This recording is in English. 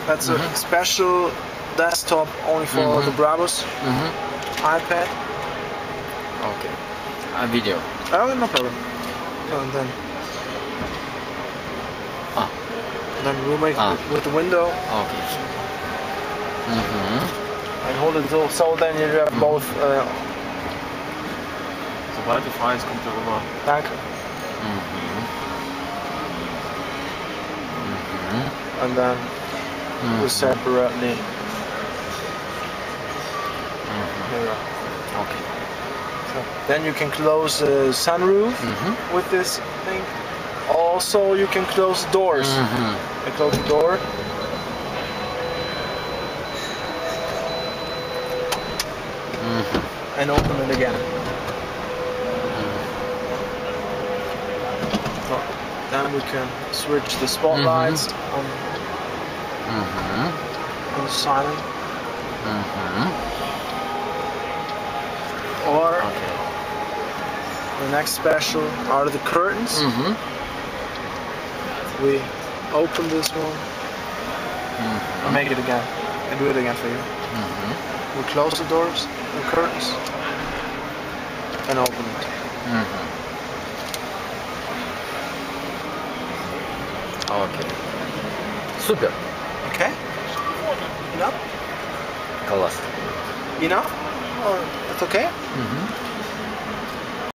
That's a special desktop only for the Brabus iPad. Okay. A video. Oh, no problem. And then we'll make it with the window. Okay. And hold it so then you have both. Sobald du frei ist, kommt er rüber. Danke. And then we separately. There we go. Okay. So then you can close the sunroof with this thing. Also, you can close doors. I close the door. And open it again. So then we can switch the spotlights on the silent. Or the next special are the curtains. We open this one. I'll make it again. I'll do it again for you. We close the doors, the curtains, and open it. Okay. Super. Okay? Enough? Класс. Enough? Or it's okay?